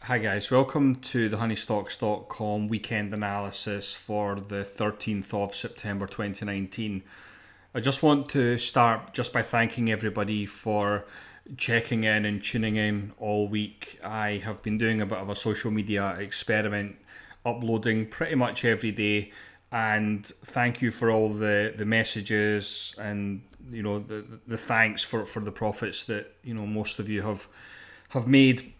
Hi guys, welcome to the honeystocks.com weekend analysis for the 13th of September 2019. I just want to start just by thanking everybody for checking in and tuning in all week. I have been doing a bit of a social media experiment, uploading pretty much every day, and thank you for all the messages and the thanks for the profits that most of you have made,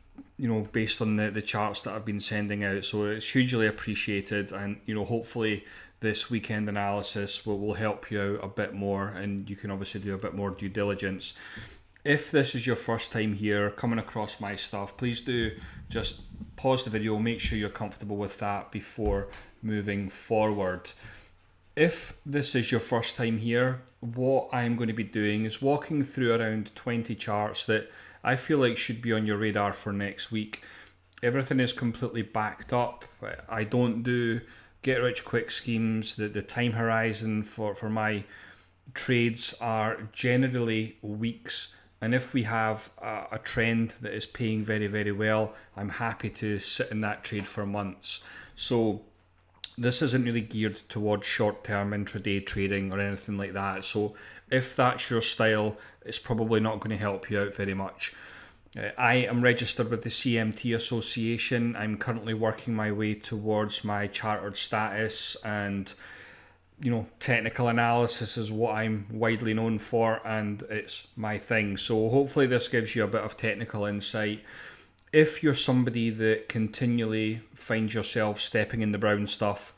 based on the charts that I've been sending out. So it's hugely appreciated, and hopefully this weekend analysis will help you out a bit more, and you can obviously do a bit more due diligence. If this is your first time here coming across my stuff, please do just pause the video, make sure you're comfortable with that before moving forward. If this is your first time here, what I'm going to be doing is walking through around 20 charts that I feel like should be on your radar for next week. Everything is completely backed up. I don't do get rich quick schemes. The time horizon for my trades are generally weeks. And if we have a trend that is paying very, very well, I'm happy to sit in that trade for months. So this isn't really geared towards short-term intraday trading or anything like that. So if that's your style, it's probably not going to help you out very much. I am registered with the CMT Association. I'm currently working my way towards my chartered status, and technical analysis is what I'm widely known for, and it's my thing. So hopefully this gives you a bit of technical insight. If you're somebody that continually finds yourself stepping in the brown stuff,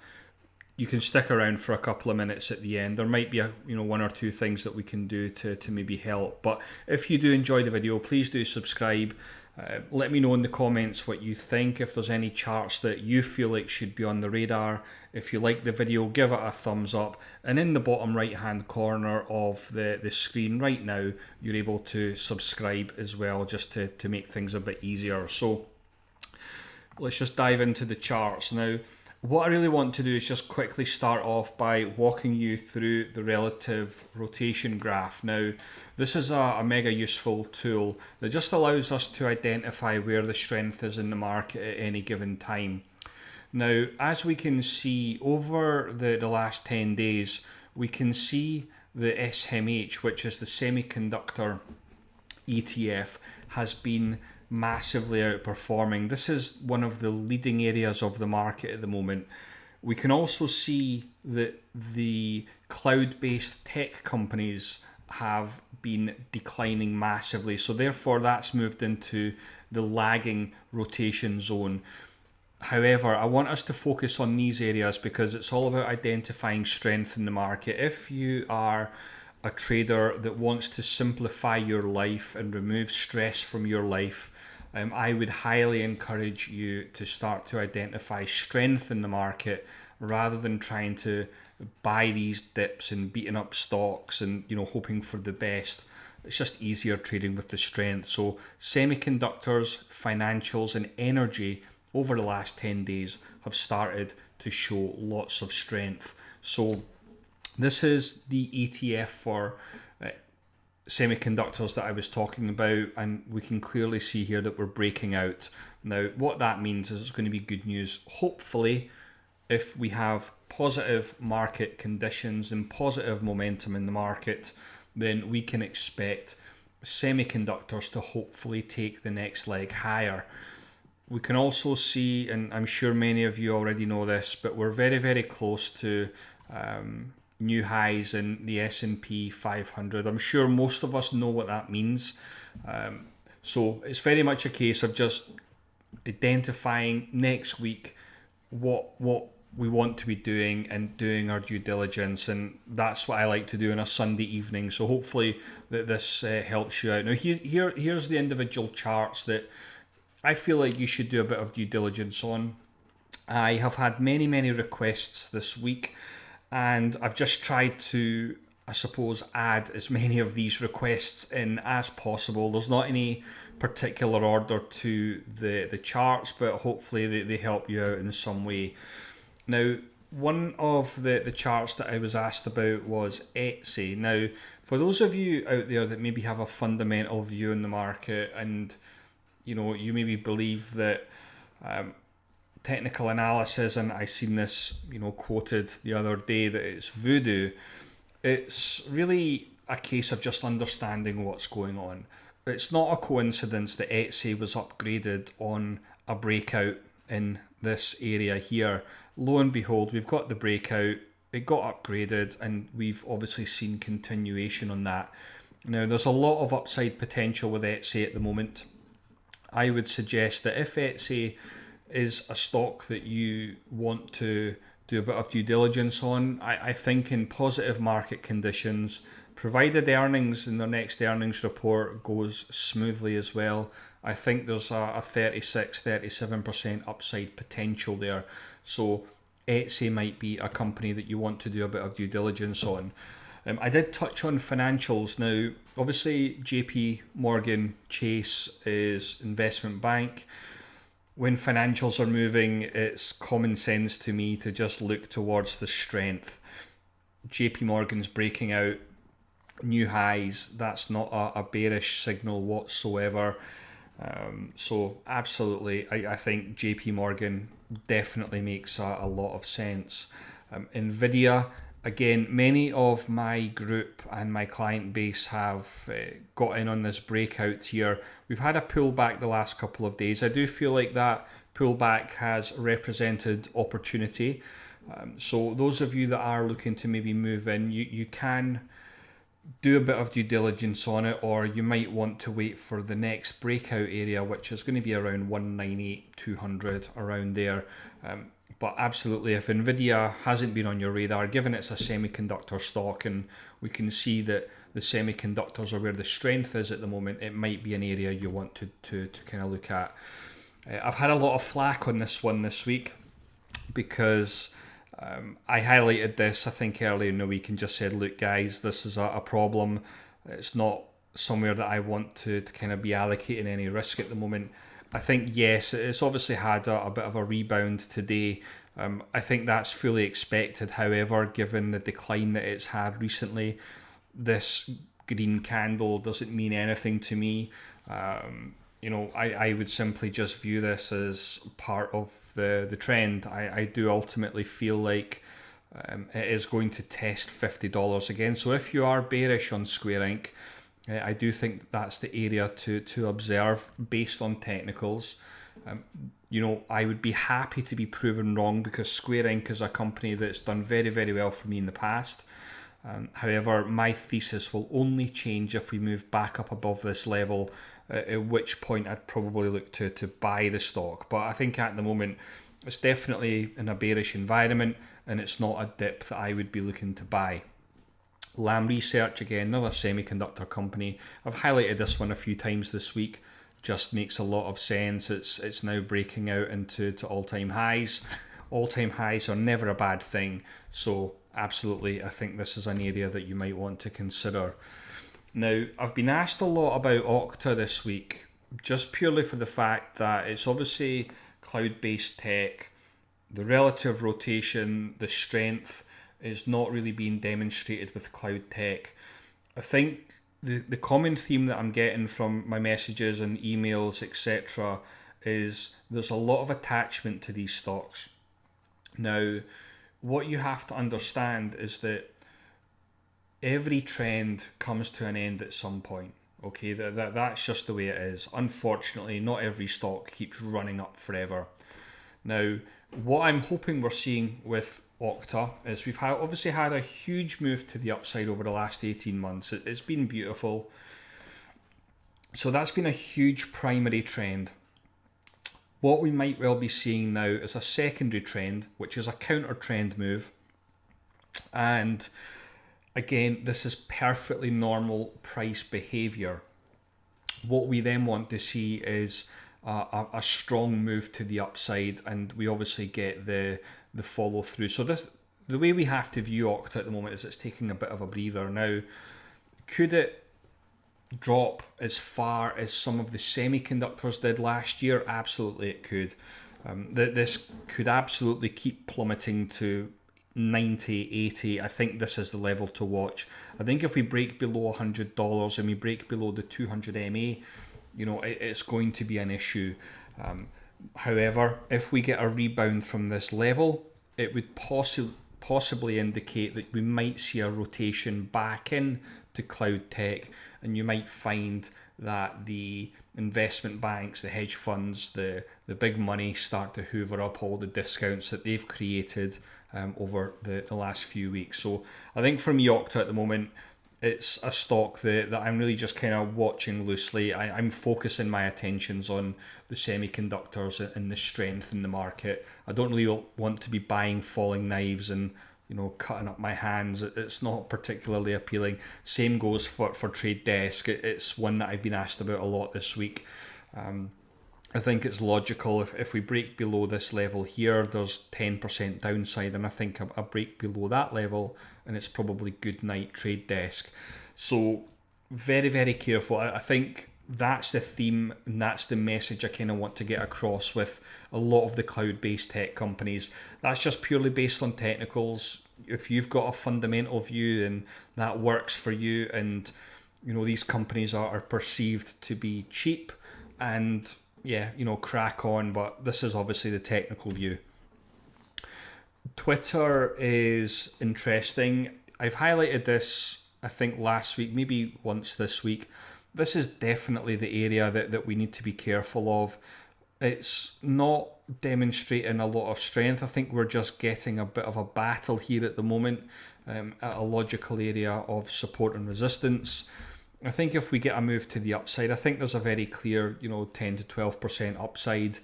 you can stick around for a couple of minutes at the end. There might be one or two things that we can do to maybe help. But if you do enjoy the video, please do subscribe. Let me know in the comments what you think. If there's any charts that you feel like should be on the radar. If you like the video, give it a thumbs up. And in the bottom right hand corner of the screen right now, you're able to subscribe as well, just to make things a bit easier. So let's just dive into the charts now. What I really want to do is just quickly start off by walking you through the relative rotation graph. Now, this is a mega useful tool that just allows us to identify where the strength is in the market at any given time. Now, as we can see over the last 10 days, we can see the SMH, which is the Semiconductor ETF, has been massively outperforming. This is one of the leading areas of the market at the moment. We can also see that the cloud-based tech companies have been declining massively, so therefore that's moved into the lagging rotation zone. However, I want us to focus on these areas because it's all about identifying strength in the market. If you are a trader that wants to simplify your life and remove stress from your life, I would highly encourage you to start to identify strength in the market rather than trying to buy these dips and beating up stocks and hoping for the best. It's just easier trading with the strength. So semiconductors, financials and energy over the last 10 days have started to show lots of strength. So this is the ETF for semiconductors that I was talking about, and we can clearly see here that we're breaking out. Now, what that means is it's going to be good news. Hopefully, if we have positive market conditions and positive momentum in the market, then we can expect semiconductors to hopefully take the next leg higher. We can also see, and I'm sure many of you already know this, but we're very, very close to new highs in the S&P 500. I'm sure most of us know what that means. So it's very much a case of just identifying next week what we want to be doing and doing our due diligence, and that's what I like to do on a Sunday evening. So hopefully that this helps you out. Now here's the individual charts that I feel like you should do a bit of due diligence on. I have had many requests this week, and I've just tried to, I suppose, add as many of these requests in as possible. There's not any particular order to the charts, but hopefully they help you out in some way. Now, one of the charts that I was asked about was Etsy. Now, for those of you out there that maybe have a fundamental view in the market, and you maybe believe that Technical analysis, and I seen this, quoted the other day, that it's voodoo. It's really a case of just understanding what's going on. It's not a coincidence that Etsy was upgraded on a breakout in this area here. Lo and behold, we've got the breakout, it got upgraded, and we've obviously seen continuation on that. Now, there's a lot of upside potential with Etsy at the moment. I would suggest that if Etsy is a stock that you want to do a bit of due diligence on, I think in positive market conditions, provided earnings in their next earnings report goes smoothly as well, I think there's a 36-37% upside potential there. So Etsy might be a company that you want to do a bit of due diligence on. I did touch on financials. Now, obviously, JP Morgan Chase is investment bank. When financials are moving, it's common sense to me to just look towards the strength. JP Morgan's breaking out new highs. That's not a bearish signal whatsoever. So absolutely, I think JP Morgan definitely makes a lot of sense. Nvidia, again, many of my group and my client base have got in on this breakout here. We've had a pullback the last couple of days. I do feel like that pullback has represented opportunity. So those of you that are looking to maybe move in, you can do a bit of due diligence on it, or you might want to wait for the next breakout area, which is going to be around 198-200, around there. But absolutely, if Nvidia hasn't been on your radar, given it's a semiconductor stock and we can see that the semiconductors are where the strength is at the moment, it might be an area you want to kind of look at. I've had a lot of flack on this one this week because I highlighted this, I think, earlier in the week and just said, look guys, this is a problem. It's not somewhere that I want to kind of be allocating any risk at the moment. I think, yes, it's obviously had a bit of a rebound today. I think that's fully expected. However, given the decline that it's had recently, this green candle doesn't mean anything to me. I would simply just view this as part of the trend. I do ultimately feel like it is going to test $50 again. So if you are bearish on Square Ink, I do think that's the area to observe based on technicals. I would be happy to be proven wrong because Square Ink is a company that's done very, very well for me in the past. However, my thesis will only change if we move back up above this level, at which point I'd probably look to buy the stock. But I think at the moment, it's definitely in a bearish environment and it's not a dip that I would be looking to buy. Lam Research, again, another semiconductor company. I've highlighted this one a few times this week. Just makes a lot of sense. It's now breaking out into all-time highs. All-time highs are never a bad thing. So absolutely, I think this is an area that you might want to consider. Now, I've been asked a lot about Okta this week, just purely for the fact that it's obviously cloud-based tech. The relative rotation, the strength is not really being demonstrated with cloud tech. I think the common theme that I'm getting from my messages and emails, etc., is there's a lot of attachment to these stocks. Now, what you have to understand is that every trend comes to an end at some point. Okay, that's just the way it is. Unfortunately, not every stock keeps running up forever. Now, what I'm hoping we're seeing with Okta is we've obviously had a huge move to the upside over the last 18 months. It's been beautiful. So that's been a huge primary trend. What we might well be seeing now is a secondary trend, which is a counter trend move. And again, this is perfectly normal price behavior. What we then want to see is a strong move to the upside, and we obviously get the follow through. So the way we have to view Okta at the moment is it's taking a bit of a breather. Now, could it drop as far as some of the semiconductors did last year? Absolutely it could. This could absolutely keep plummeting to 90, 80. I think this is the level to watch. I think if we break below $100 and we break below the 200 MA, it's going to be an issue. However, if we get a rebound from this level, it would possibly indicate that we might see a rotation back in to cloud tech, and you might find that the investment banks, the hedge funds, the big money start to hoover up all the discounts that they've created over the last few weeks. So I think for me, Okta at the moment, it's a stock that I'm really just kind of watching loosely. I'm focusing my attentions on the semiconductors and the strength in the market. I don't really want to be buying falling knives and cutting up my hands. It's not particularly appealing. Same goes for Trade Desk. It's one that I've been asked about a lot this week. I think it's logical if we break below this level here, there's 10% downside, and I think a break below that level and it's probably good night Trade Desk. So very, very careful. I think that's the theme and that's the message I kind of want to get across with a lot of the cloud-based tech companies. That's just purely based on technicals. If you've got a fundamental view and that works for you, and these companies are perceived to be cheap, and crack on, but this is obviously the technical view. Twitter is interesting. I've highlighted this, I think, last week, maybe once this week. This is definitely the area that we need to be careful of. It's not demonstrating a lot of strength. I think we're just getting a bit of a battle here at the moment, at a logical area of support and resistance. I think if we get a move to the upside, I think there's a very clear, 10 to 12% upside.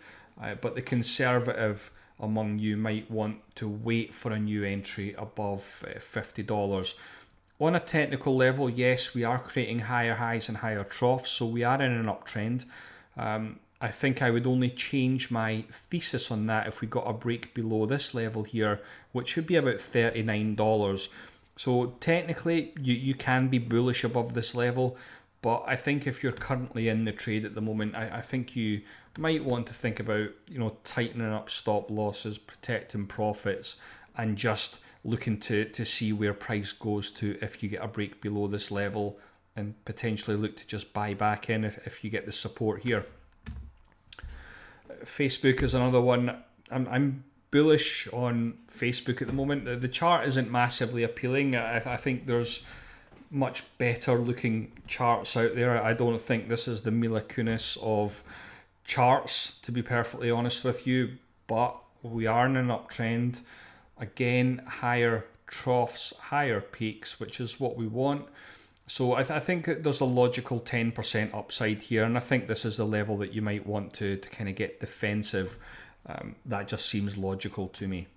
But the conservative among you might want to wait for a new entry above $50. On a technical level, yes, we are creating higher highs and higher troughs, so we are in an uptrend. I think I would only change my thesis on that if we got a break below this level here, which should be about $39. So technically, you can be bullish above this level, but I think if you're currently in the trade at the moment, I think you might want to think about tightening up stop losses, protecting profits, and just looking to see where price goes to if you get a break below this level, and potentially look to just buy back in if you get the support here. Facebook is another one. I'm bullish on Facebook at the moment. The chart isn't massively appealing. I think there's much better looking charts out there. I don't think this is the Mila Kunis of charts, to be perfectly honest with you, but we are in an uptrend. Again, higher troughs, higher peaks, which is what we want. So I think that there's a logical 10% upside here, and I think this is the level that you might want to kind of get defensive. That just seems logical to me.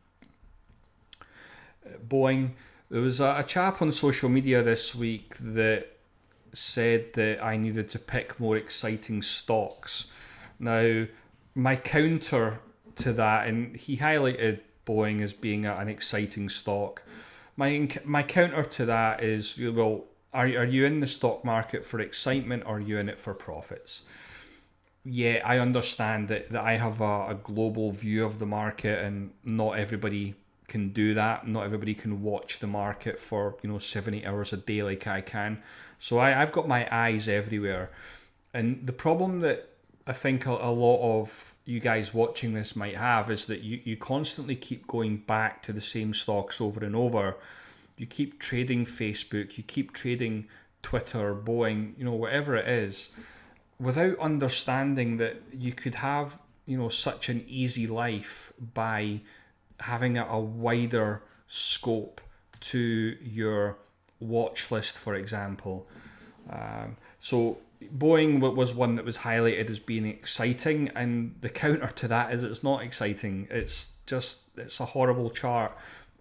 Boeing, there was a chap on social media this week that said that I needed to pick more exciting stocks. Now, my counter to that, and he highlighted Boeing as being an exciting stock. My counter to that is, well, are you in the stock market for excitement, or are you in it for profits? Yeah, I understand that I have a global view of the market, and not everybody can do that. Not everybody can watch the market for 7-8 hours a day like I can. So I've got my eyes everywhere. And the problem that I think a lot of you guys watching this might have is that you constantly keep going back to the same stocks over and over. You keep trading Facebook, you keep trading Twitter, Boeing, whatever it is, without understanding that you could have, such an easy life by having a wider scope to your watch list, for example. So Boeing was one that was highlighted as being exciting, and the counter to that is it's not exciting. It's a horrible chart.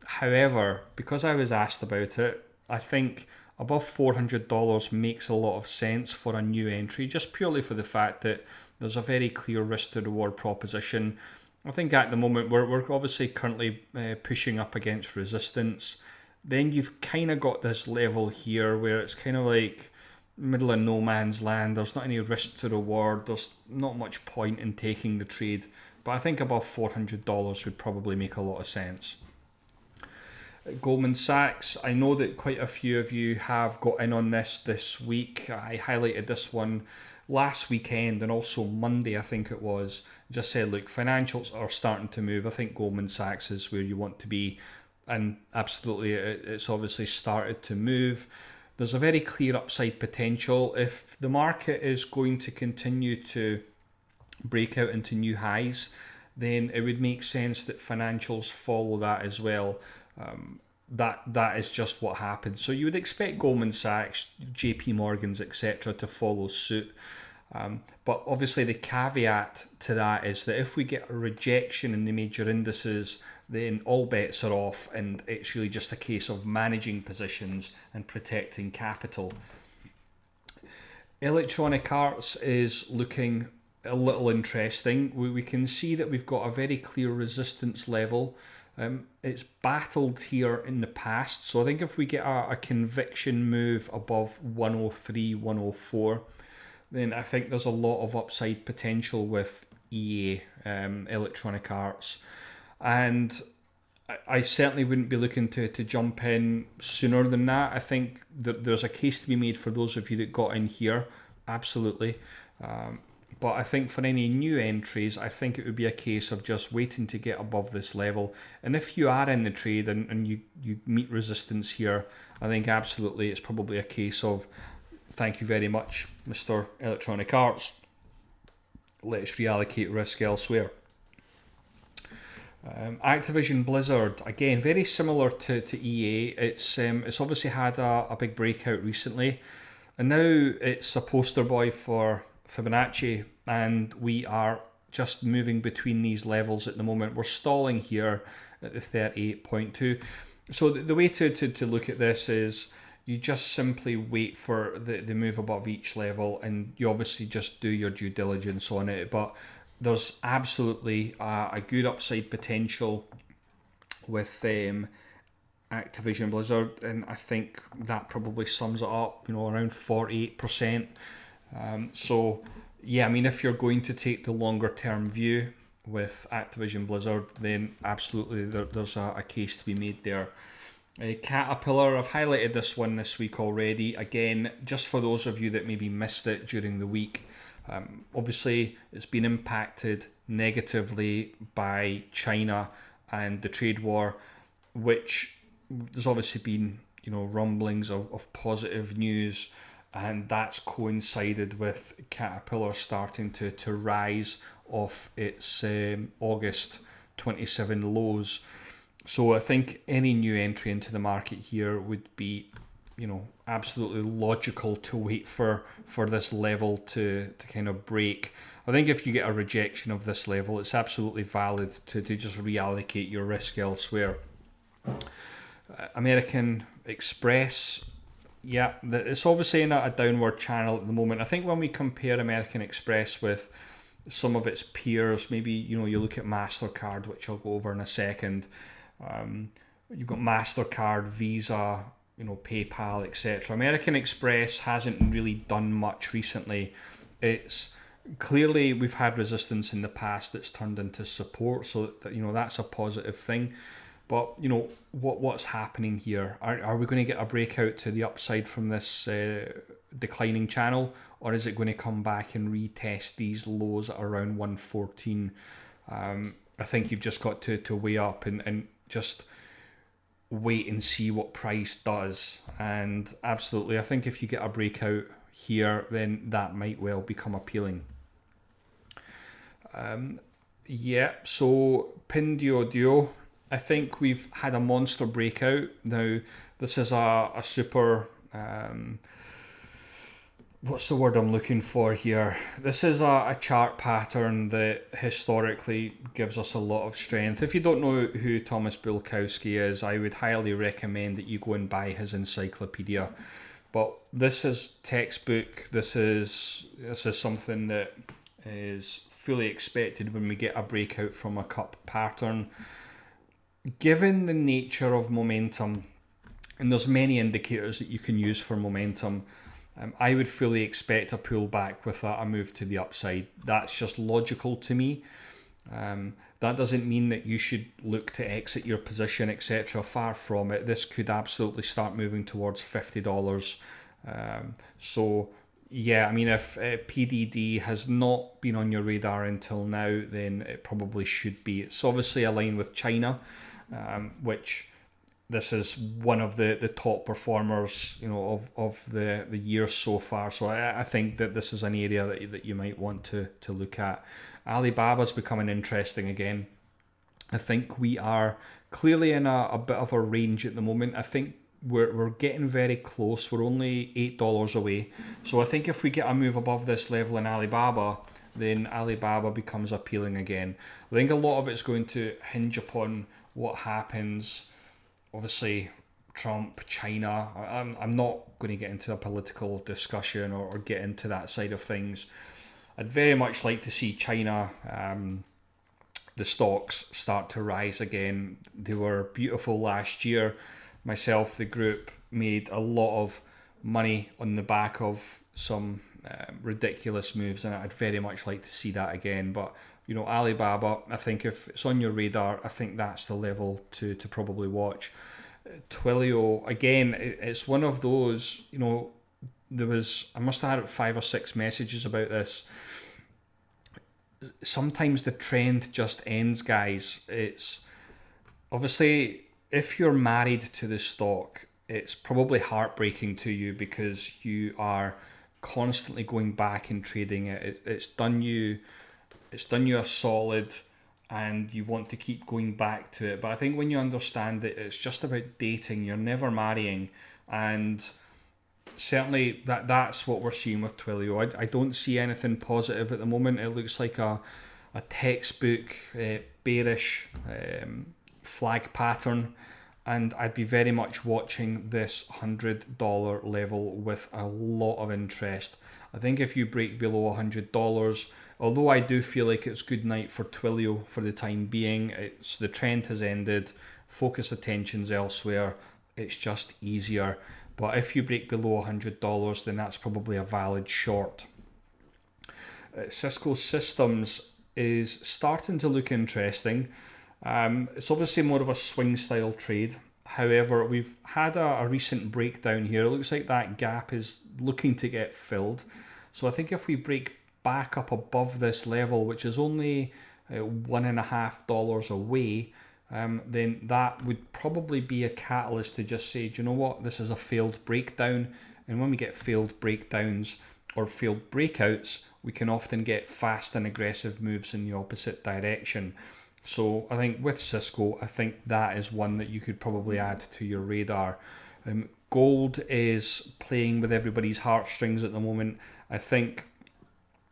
However, because I was asked about it, I think above $400 makes a lot of sense for a new entry, just purely for the fact that there's a very clear risk to reward proposition. I think at the moment we're obviously currently pushing up against resistance. Then you've kind of got this level here where it's kind of like middle of no man's land. There's not any risk to reward. There's not much point in taking the trade. But I think above $400 would probably make a lot of sense. Goldman Sachs, I know that quite a few of you have got in on this week. I highlighted this one last weekend and also Monday, I think it was, just said, look, financials are starting to move. I think Goldman Sachs is where you want to be. And absolutely, it's obviously started to move. There's a very clear upside potential. If the market is going to continue to break out into new highs, then it would make sense that financials follow that as well. That is just what happens. So you would expect Goldman Sachs, JP Morgan's, etc. to follow suit. But obviously the caveat to that is that if we get a rejection in the major indices, then all bets are off, and it's really just a case of managing positions and protecting capital. Electronic Arts is looking a little interesting. We can see that we've got a very clear resistance level. It's battled here in the past, so I think if we get a conviction move above 103, 104, then I think there's a lot of upside potential with EA, Electronic Arts. And I certainly wouldn't be looking to jump in sooner than that. I think that there's a case to be made for those of you that got in here, absolutely. But I think for any new entries, I think it would be a case of just waiting to get above this level. And if you are in the trade and you meet resistance here, I think absolutely it's probably a case of, thank you very much, Mr. Electronic Arts. Let's reallocate risk elsewhere. Activision Blizzard, again, very similar to EA. It's obviously had a big breakout recently, and now it's a poster boy for Fibonacci, and we are just moving between these levels at the moment. We're stalling here at the 38.2. So the way to look at this is you just simply wait for the move above each level, and you obviously just do your due diligence on it. But there's absolutely a good upside potential with Activision Blizzard, and I think that probably sums it up, around 48%. So yeah, I mean, if you're going to take the longer term view with Activision Blizzard, then absolutely there's a case to be made there. Caterpillar, I've highlighted this one this week already. Again, just for those of you that maybe missed it during the week, obviously it's been impacted negatively by China and the trade war, which there's obviously been rumblings of positive news, and that's coincided with Caterpillar starting to rise off its August 27 lows. So I think any new entry into the market here would be absolutely logical to wait for this level to kind of break. I think if you get a rejection of this level, it's absolutely valid to just reallocate your risk elsewhere. American Express, yeah, it's obviously in a downward channel at the moment. I think when we compare American Express with some of its peers, maybe you look at MasterCard, which I'll go over in a second. You've got MasterCard, Visa, PayPal, etc. American Express hasn't really done much recently. It's clearly, we've had resistance in the past that's turned into support, so that's a positive thing. But what's happening here? Are we going to get a breakout to the upside from this declining channel, or is it going to come back and retest these lows at around 114? I think you've just got to weigh up and just wait and see what price does. And absolutely, I think if you get a breakout here, then that might well become appealing. So Pinduoduo, I think we've had a monster breakout. Now, this is a super, what's the word I'm looking for here? This is a chart pattern that historically gives us a lot of strength. If you don't know who Thomas Bulkowski is, I would highly recommend that you go and buy his encyclopedia. But this is textbook. This is something that is fully expected when we get a breakout from a cup pattern. Given the nature of momentum, and there's many indicators that you can use for momentum, I would fully expect a pullback with a move to the upside. That's just logical to me. That doesn't mean that you should look to exit your position, etc. Far from it. This could absolutely start moving towards $50. So Yeah, I mean, if PDD has not been on your radar until now, then it probably should be. It's obviously aligned with China, which this is one of the top performers, of the year so far. So I think that this is an area that you might want to look at. Alibaba's becoming interesting again. I think we are clearly in a bit of a range at the moment. I think we're getting very close. We're only $8 away. So I think if we get a move above this level in Alibaba, then Alibaba becomes appealing again. I think a lot of it's going to hinge upon what happens. Obviously, Trump, China. I'm not going to get into a political discussion or get into that side of things. I'd very much like to see China, the stocks start to rise again. They were beautiful last year. Myself, the group, made a lot of money on the back of some ridiculous moves, and I'd very much like to see that again. But Alibaba, I think if it's on your radar, I think that's the level to probably watch. Twilio, again, it's one of those, I must have had 5 or 6 messages about this. Sometimes the trend just ends, guys. It's obviously, if you're married to the stock, it's probably heartbreaking to you because you are constantly going back and trading it. It's done you a solid, and you want to keep going back to it. But I think when you understand that it's just about dating, you're never marrying, and certainly that's what we're seeing with Twilio. I don't see anything positive at the moment. It looks like a textbook bearish flag pattern, and I'd be very much watching this $100 level with a lot of interest. I think if you break below $100, although I do feel like it's good night for Twilio for the time being, the trend has ended, focus attention's elsewhere, it's just easier. But if you break below $100, then that's probably a valid short. Cisco Systems is starting to look interesting. It's obviously more of a swing style trade. However, we've had a recent breakdown here. It looks like that gap is looking to get filled. So I think if we break back up above this level, which is only $1.50 away, then that would probably be a catalyst to just say, do you know what, this is a failed breakdown. And when we get failed breakdowns or failed breakouts, we can often get fast and aggressive moves in the opposite direction. So I think with Cisco, I think that is one that you could probably add to your radar. Gold is playing with everybody's heartstrings at the moment. I think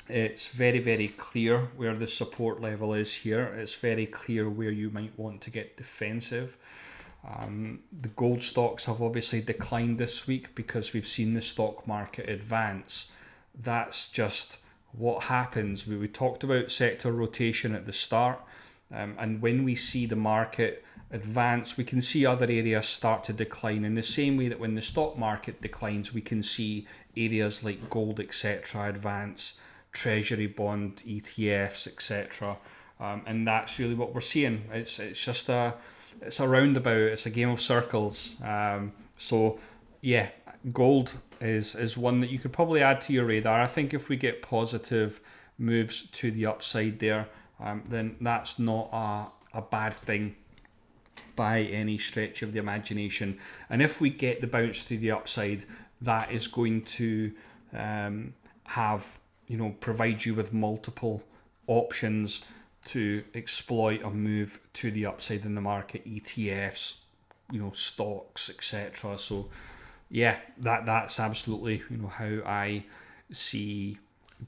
it's very, very clear where the support level is here. It's very clear where you might want to get defensive. The gold stocks have obviously declined this week because we've seen the stock market advance. That's just what happens. We talked about sector rotation at the start, and when we see the market advance, we can see other areas start to decline in the same way that when the stock market declines, we can see areas like gold, etc. advance, treasury bond, ETFs, etc. And that's really what we're seeing. It's just it's a roundabout. It's a game of circles. So yeah, gold is one that you could probably add to your radar. I think if we get positive moves to the upside there, then that's not a bad thing by any stretch of the imagination. And if we get the bounce to the upside, that is going to provide you with multiple options to exploit a move to the upside in the market, ETFs, stocks, etc. So yeah, that's absolutely how I see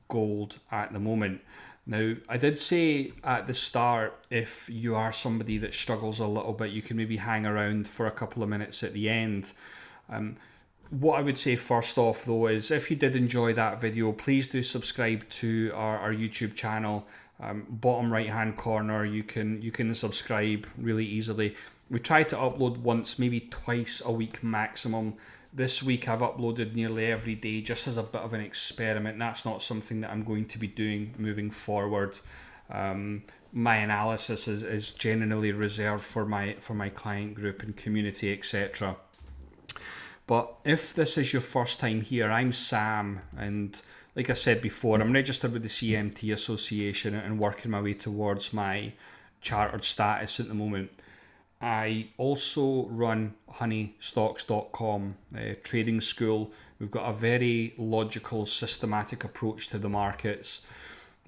gold at the moment. Now, I did say at the start, if you are somebody that struggles a little bit, you can maybe hang around for a couple of minutes at the end. What I would say first off, though, is if you did enjoy that video, please do subscribe to our YouTube channel. Bottom right hand corner, you can subscribe really easily. We try to upload once, maybe twice a week maximum. This week I've uploaded nearly every day just as a bit of an experiment. That's not something that I'm going to be doing moving forward. My analysis is generally reserved for my client group and community, etc. But if this is your first time here, I'm Sam, and like I said before, I'm registered with the CMT Association and working my way towards my chartered status at the moment. I also run honeystocks.com trading school. We've got a very logical, systematic approach to the markets.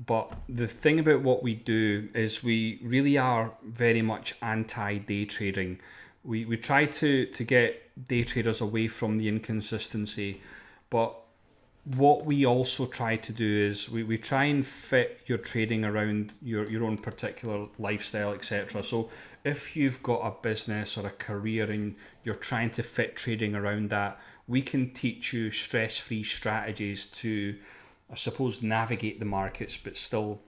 But the thing about what we do is we really are very much anti-day trading. We try to get day traders away from the inconsistency, but what we also try to do is we try and fit your trading around your own particular lifestyle, etc. So if you've got a business or a career and you're trying to fit trading around that, we can teach you stress-free strategies to, I suppose, navigate the markets but still,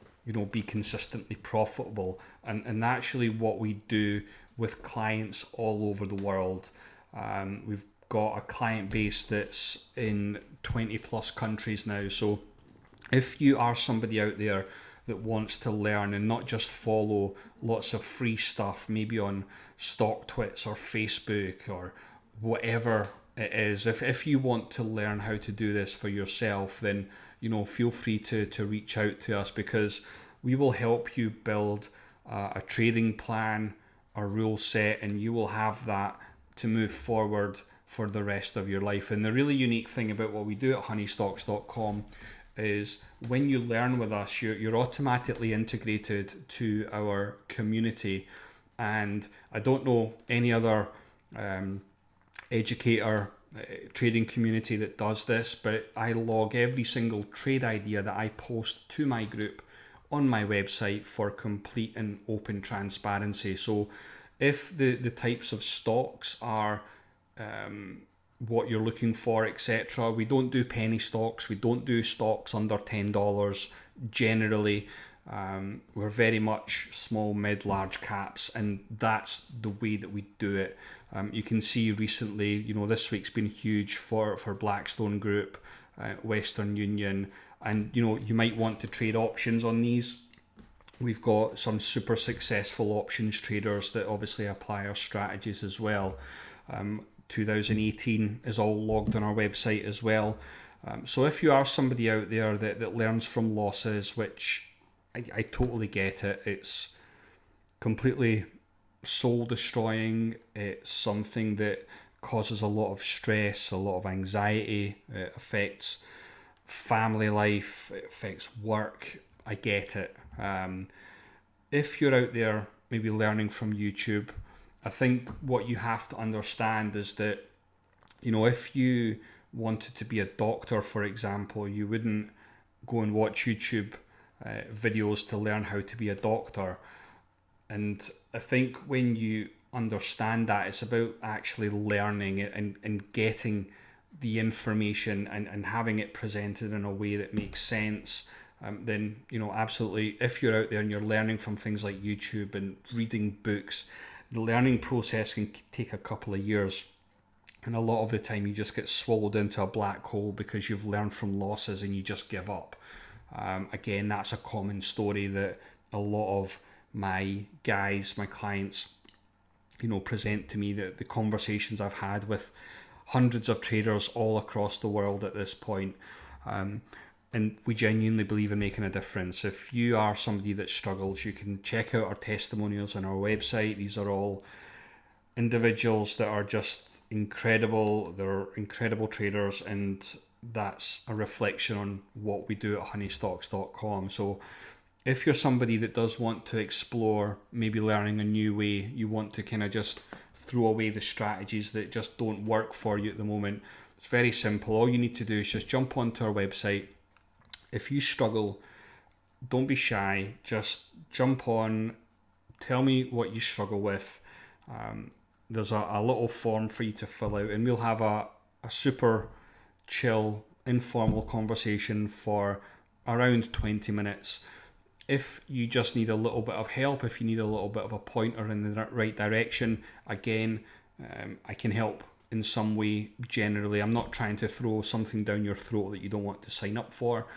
be consistently profitable. And actually what we do with clients all over the world. We've got a client base that's in 20 plus countries now. So if you are somebody out there that wants to learn and not just follow lots of free stuff, maybe on StockTwits or Facebook or whatever it is, if you want to learn how to do this for yourself, then feel free to reach out to us, because we will help you build a trading plan, a rule set, and you will have that to move forward for the rest of your life. And the really unique thing about what we do at honeystocks.com is when you learn with us, you're automatically integrated to our community. And I don't know any other educator trading community that does this, but I log every single trade idea that I post to my group on my website for complete and open transparency. So if the types of stocks are what you're looking for, etc., we don't do penny stocks, we don't do stocks under $10 generally. We're very much small, mid, large caps, and that's the way that we do it. You can see recently, this week's been huge for Blackstone Group, Western Union, and you might want to trade options on these. We've got some super successful options traders that obviously apply our strategies as well. 2018 is all logged on our website as well. So if you are somebody out there that learns from losses, which I totally get it, it's completely soul destroying. It's something that causes a lot of stress, a lot of anxiety. It affects family life, it affects work. I get it. If you're out there maybe learning from YouTube, I think what you have to understand is that, if you wanted to be a doctor, for example, you wouldn't go and watch YouTube videos to learn how to be a doctor. And I think when you understand that, it's about actually learning it and getting the information and having it presented in a way that makes sense. Then, absolutely, if you're out there and you're learning from things like YouTube and reading books, the learning process can take a couple of years. And a lot of the time you just get swallowed into a black hole because you've learned from losses and you just give up. Again, that's a common story that a lot of my guys, my clients, present to me, that the conversations I've had with hundreds of traders all across the world at this point. And we genuinely believe in making a difference. If you are somebody that struggles, you can check out our testimonials on our website. These are all individuals that are just incredible. They're incredible traders, and that's a reflection on what we do at honeystocks.com. So if you're somebody that does want to explore maybe learning a new way, you want to kind of just throw away the strategies that just don't work for you at the moment, it's very simple. All you need to do is just jump onto our website. If you struggle, don't be shy. Just jump on, tell me what you struggle with. There's a little form for you to fill out, and we'll have a super chill, informal conversation for around 20 minutes. If you just need a little bit of help, if you need a little bit of a pointer in the right direction, again, I can help in some way generally. I'm not trying to throw something down your throat that you don't want to sign up for.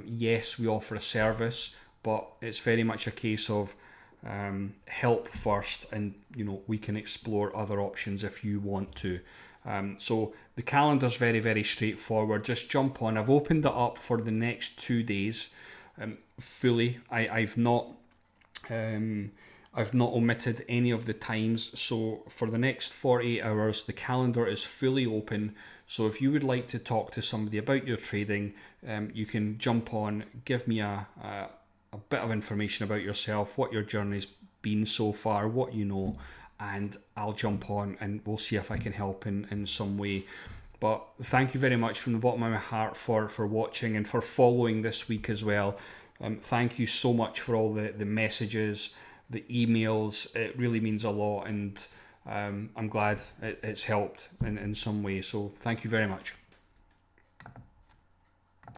Yes, we offer a service, but it's very much a case of help first, and we can explore other options if you want to. So the calendar's very, very straightforward. Just jump on. I've opened it up for the next 2 days fully. I've not omitted any of the times. So for the next 48 hours, the calendar is fully open. So if you would like to talk to somebody about your trading, you can jump on, give me a bit of information about yourself, what your journey's been so far, what you know, and I'll jump on and we'll see if I can help in some way. But thank you very much from the bottom of my heart for watching and for following this week as well. Thank you so much for all the messages, the emails. It really means a lot, and I'm glad it's helped in some way. So thank you very much.